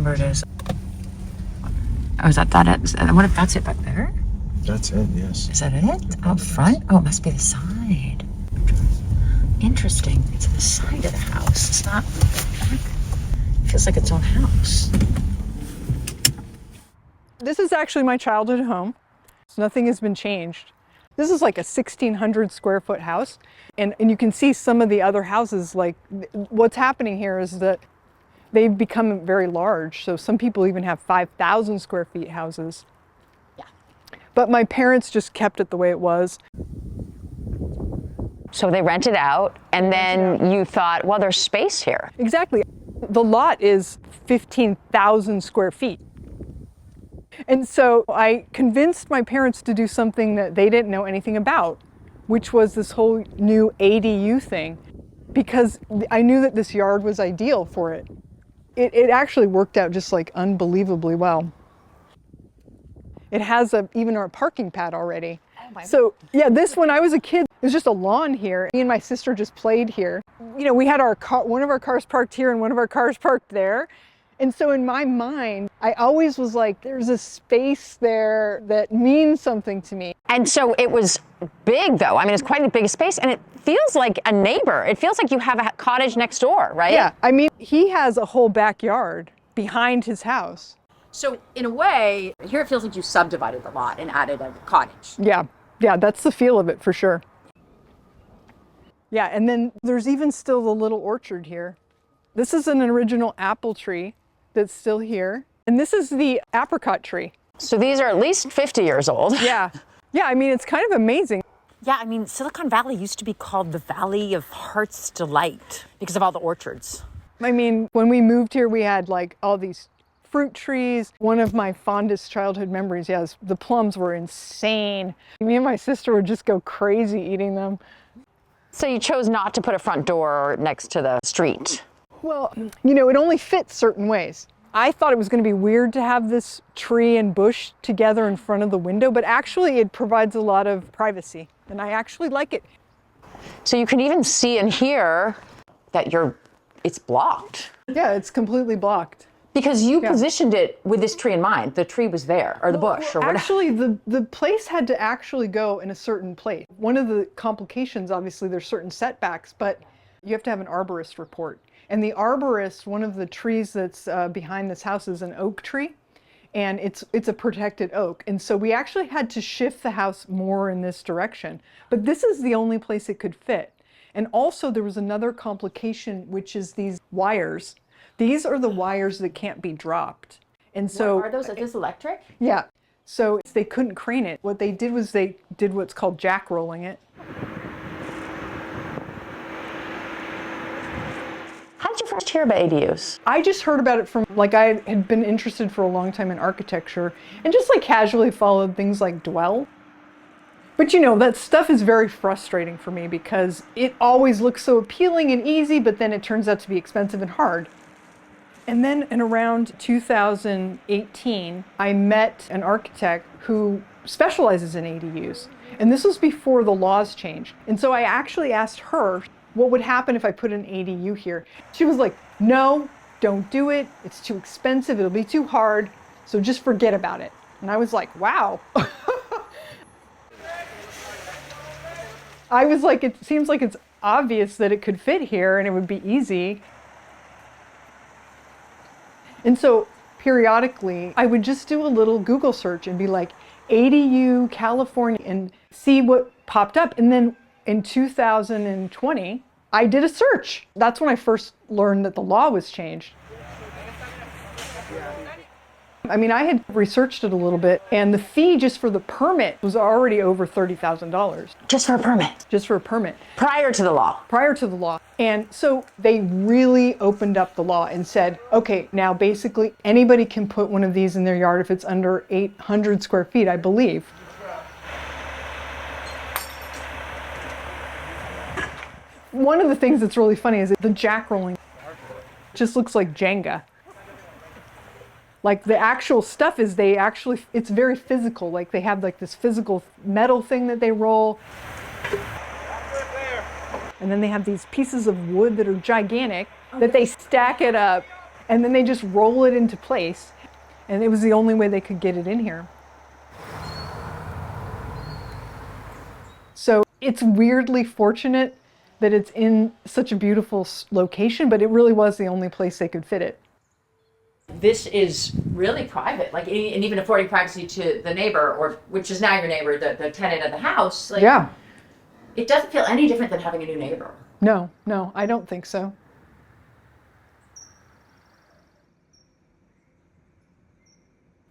whatever it is. Oh, is that it? What if that's it back there? That's it, yes. Is that it? Out front? Oh, it must be the side. Interesting. It's the side of the house. It's not back. It feels like its own house. This is actually my childhood home. So nothing has been changed. This is like a 1,600 square foot house. And you can see some of the other houses, like what's happening here is that they've become very large. So some people even have 5,000 square feet houses. Yeah. But my parents just kept it the way it was. So they rented out, and then you thought, well, there's space here. Exactly. The lot is 15,000 square feet. And so I convinced my parents to do something that they didn't know anything about, which was this whole new ADU thing, because I knew that this yard was ideal for it. It actually worked out just like unbelievably well. It has even a parking pad already. Oh my So yeah, when I was a kid, it was just a lawn here. Me and my sister just played here. You know, we had one of our cars parked here and one of our cars parked there. And so in my mind, I always was like, there's a space there that means something to me. And so it was big, though. I mean, it's quite a big space, and it feels like a neighbor. It feels like you have a cottage next door, right? Yeah, I mean, he has a whole backyard behind his house. So in a way, here it feels like you subdivided the lot and added a cottage. Yeah, that's the feel of it for sure. Yeah, and then there's even still the little orchard here. This is an original apple tree that's still here. And this is the apricot tree. So these are at least 50 years old. Yeah, I mean, it's kind of amazing. Yeah, I mean, Silicon Valley used to be called the Valley of Heart's Delight because of all the orchards. I mean, when we moved here, we had like all these fruit trees. One of my fondest childhood memories, yes, the plums were insane. Me and my sister would just go crazy eating them. So you chose not to put a front door next to the street. Well, you know, it only fits certain ways. I thought it was going to be weird to have this tree and bush together in front of the window, but actually it provides a lot of privacy, and I actually like it. So you can even see and hear that it's blocked. Yeah, it's completely blocked. Because you positioned it with this tree in mind. The tree was there, or the bush, or whatever. Actually, the place had to actually go in a certain place. One of the complications, obviously, there's certain setbacks, but you have to have an arborist report. And the arborist, one of the trees that's behind this house is an oak tree, and it's a protected oak. And so we actually had to shift the house more in this direction. But this is the only place it could fit. And also there was another complication, which is these wires. These are the wires that can't be dropped. And so What are those? Are those electric? yeah, so they couldn't crane it. What they did was they did what's called jack rolling it. How did you first hear about ADUs? I just heard about it from, like, I had been interested for a long time in architecture and just like casually followed things like Dwell. But you know, that stuff is very frustrating for me because it always looks so appealing and easy, but then it turns out to be expensive and hard. And then in around 2018, I met an architect who specializes in ADUs. And this was before the laws changed. And so I actually asked her, what would happen if I put an ADU here? She was like, no, don't do it. It's too expensive. It'll be too hard. So just forget about it. And I was like, wow. I was like, it seems like it's obvious that it could fit here and it would be easy. And so periodically, I would just do a little Google search and be like, ADU California, and see what popped up. And then in 2020, I did a search. That's when I first learned that the law was changed. I mean, I had researched it a little bit, and the fee just for the permit was already over $30,000. Just for a permit? Just for a permit. Prior to the law? Prior to the law. And so they really opened up the law and said, okay, now basically anybody can put one of these in their yard if it's under 800 square feet, I believe. One of the things that's really funny is that the jack rolling just looks like Jenga. Like the actual stuff is it's very physical. Like they have like this physical metal thing that they roll. And then they have these pieces of wood that are gigantic that they stack it up and then they just roll it into place. And it was the only way they could get it in here. So it's weirdly fortunate that it's in such a beautiful location, but it really was the only place they could fit it. This is really private, like, and even affording privacy to the neighbor, or which is now your neighbor, the tenant of the house. Like, Yeah. It doesn't feel any different than having a new neighbor. No, I don't think so.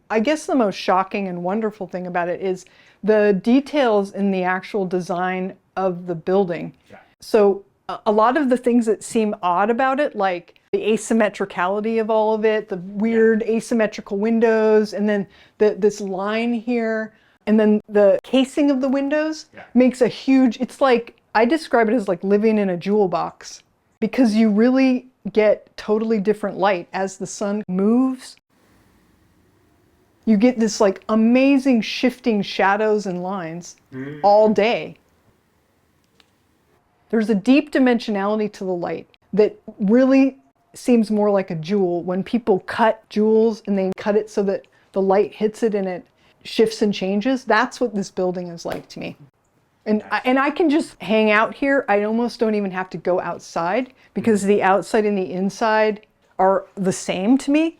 I guess the most shocking and wonderful thing about it is the details in the actual design of the building. Yeah. So a lot of the things that seem odd about it, like the asymmetricality of all of it, the weird asymmetrical windows, and then this line here, and then the casing of the windows makes a huge, it's like, I describe it as like living in a jewel box, because you really get totally different light as the sun moves. You get this like amazing shifting shadows and lines all day. There's a deep dimensionality to the light that really seems more like a jewel. When people cut jewels and they cut it so that the light hits it and it shifts and changes, that's what this building is like to me. And I can just hang out here. I almost don't even have to go outside, because the outside and the inside are the same to me.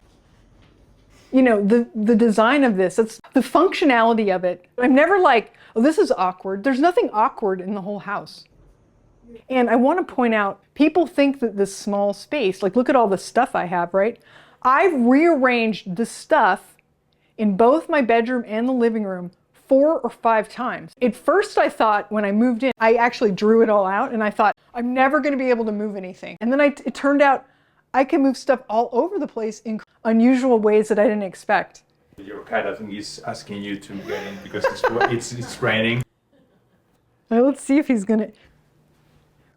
You know, the design of this, it's the functionality of it. I'm never like, oh, this is awkward. There's nothing awkward in the whole house. And I want to point out, people think that this small space, like look at all the stuff I have, right? I've rearranged the stuff in both my bedroom and the living room 4 or 5 times. At first I thought, when I moved in, I actually drew it all out and I thought, I'm never going to be able to move anything. And then it turned out I can move stuff all over the place in unusual ways that I didn't expect. Your cat, I think, is asking you to get in because it's raining. Well, let's see if he's gonna.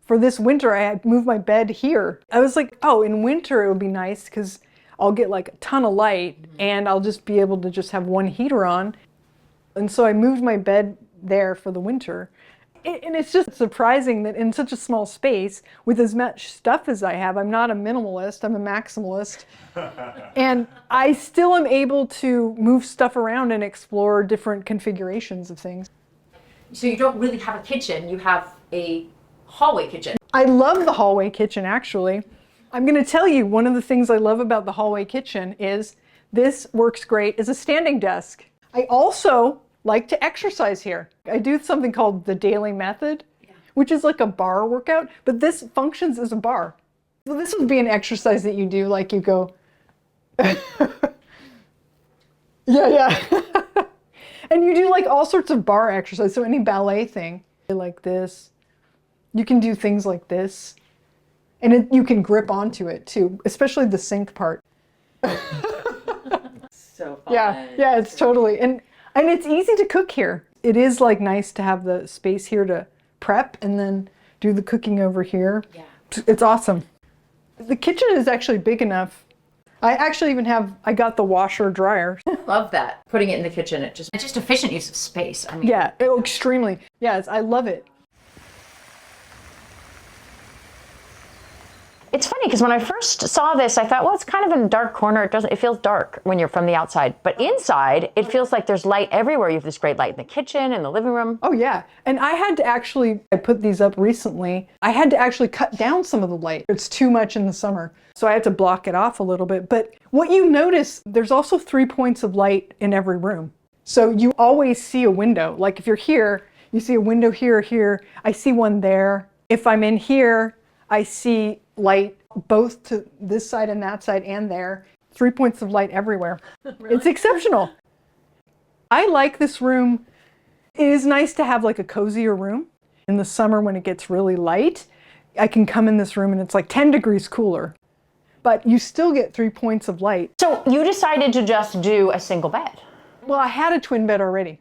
For this winter, I had moved my bed here. I was like, oh, in winter it would be nice because I'll get like a ton of light and I'll just be able to just have one heater on. And so I moved my bed there for the winter. And it's just surprising that in such a small space, with as much stuff as I have, I'm not a minimalist, I'm a maximalist. And I still am able to move stuff around and explore different configurations of things. So you don't really have a kitchen, you have a hallway kitchen. I love the hallway kitchen, actually. I'm going to tell you, one of the things I love about the hallway kitchen is this works great as a standing desk. I also like to exercise here. I do something called the daily method, which is like a bar workout, but this functions as a bar. So this would be an exercise that you do, like you go, yeah. And you do like all sorts of bar exercise. So any ballet thing, like this, you can do things like this. And you can grip onto it too, especially the sink part. So fun. Yeah, it's totally, and it's easy to cook here. It is like nice to have the space here to prep and then do the cooking over here. Yeah. It's awesome. The kitchen is actually big enough. I actually even I got the washer dryer. Love that. Putting it in the kitchen, it's just efficient use of space. I mean, Yeah, extremely. Yes, I love it. It's funny because when I first saw this, I thought, well, it's kind of in a dark corner. It feels dark when you're from the outside. But inside, it feels like there's light everywhere. You have this great light in the kitchen, in the living room. Oh yeah, and I put these up recently. I had to actually cut down some of the light. It's too much in the summer, so I had to block it off a little bit. But what you notice, there's also 3 points of light in every room. So you always see a window. Like if you're here, you see a window here, here. I see one there. If I'm in here, I see light both to this side and that side and there. 3 points of light everywhere. Really? It's exceptional. I like this room. It is nice to have like a cozier room. In the summer when it gets really light, I can come in this room and it's like 10 degrees cooler. But you still get 3 points of light. So you decided to just do a single bed. Well, I had a twin bed already.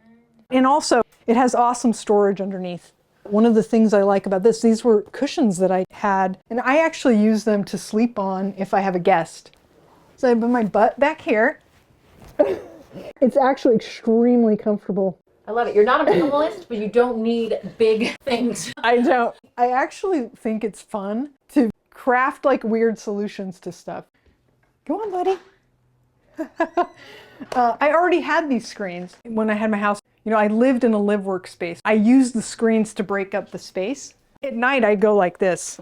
And also, it has awesome storage underneath. One of the things I like about this, these were cushions that I had, and I actually use them to sleep on if I have a guest. So I put my butt back here. It's actually extremely comfortable. I love it. You're not a minimalist, but you don't need big things. I don't. I actually think it's fun to craft like weird solutions to stuff. Go on, buddy. I already had these screens when I had my house. You know, I lived in a live workspace. I used the screens to break up the space. At night, I go like this.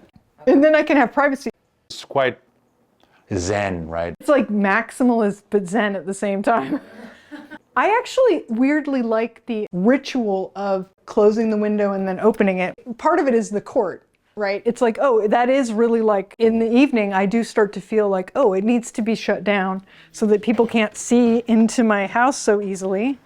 And then I can have privacy. It's quite zen, right? It's like maximalist but zen at the same time. I actually weirdly like the ritual of closing the window and then opening it. Part of it is the court, right? It's like, oh, that is really like, in the evening, I do start to feel like, oh, it needs to be shut down so that people can't see into my house so easily.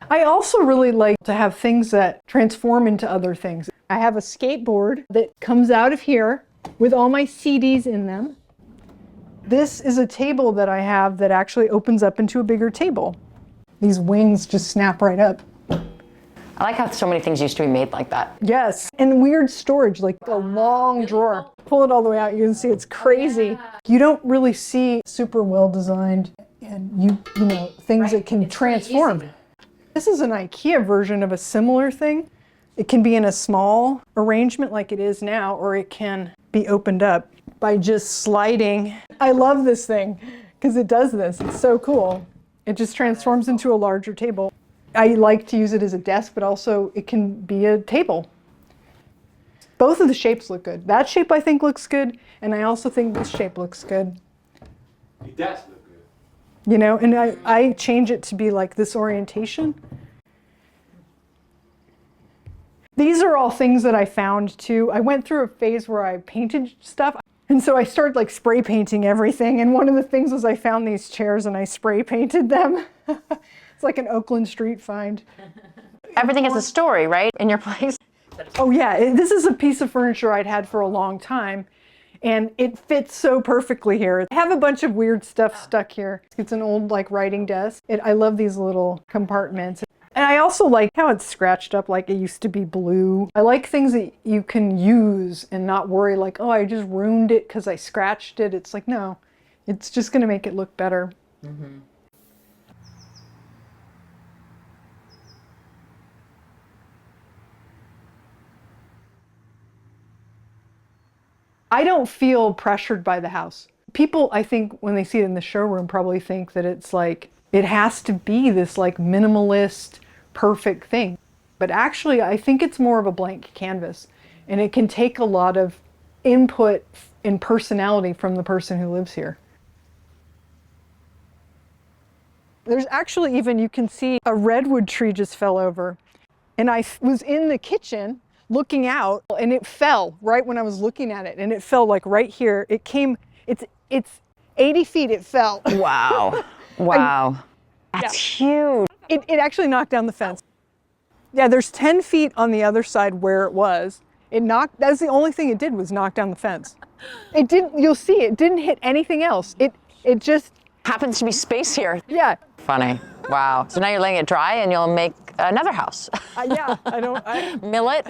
I also really like to have things that transform into other things. I have a skateboard that comes out of here with all my CDs in them. This is a table that I have that actually opens up into a bigger table. These wings just snap right up. I like how so many things used to be made like that. Yes, and weird storage, like a long drawer. Pull it all the way out, you can see it's crazy. You don't really see super well designed and you know, things that can transform. This is an IKEA version of a similar thing. It can be in a small arrangement like it is now, or it can be opened up by just sliding. I love this thing because it does this. It's so cool. It just transforms into a larger table. I like to use it as a desk, but also it can be a table. Both of the shapes look good. That shape I think looks good, and I also think this shape looks good. It does look good. You know, and I change it to be like this orientation. These are all things that I found too. I went through a phase where I painted stuff. And so I started like spray painting everything. And one of the things was I found these chairs and I spray painted them. It's like an Oakland street find. Everything has a story, right, in your place? Oh yeah, this is a piece of furniture I'd had for a long time. And it fits so perfectly here. I have a bunch of weird stuff stuck here. It's an old like writing desk. I love these little compartments. And I also like how it's scratched up like it used to be blue. I like things that you can use and not worry like, oh, I just ruined it because I scratched it. It's like, no, it's just gonna make it look better. Mm-hmm. I don't feel pressured by the house. People, I think, when they see it in the showroom, probably think that it's like, it has to be this like minimalist, perfect thing. But actually, I think it's more of a blank canvas. And it can take a lot of input and personality from the person who lives here. There's actually even, you can see a redwood tree just fell over. And I was in the kitchen looking out and it fell right when I was looking at it. And it fell like right here. It came, it's 80 feet it fell. Wow. Wow. That's huge. It actually knocked down the fence. Yeah, there's 10 feet on the other side where it was. That's the only thing it did was knock down the fence. It didn't, you'll see, it didn't hit anything else. It just Happens to be space here. Yeah. Funny. Wow. So now you're letting it dry and you'll make another house. Yeah, I don't. Millet.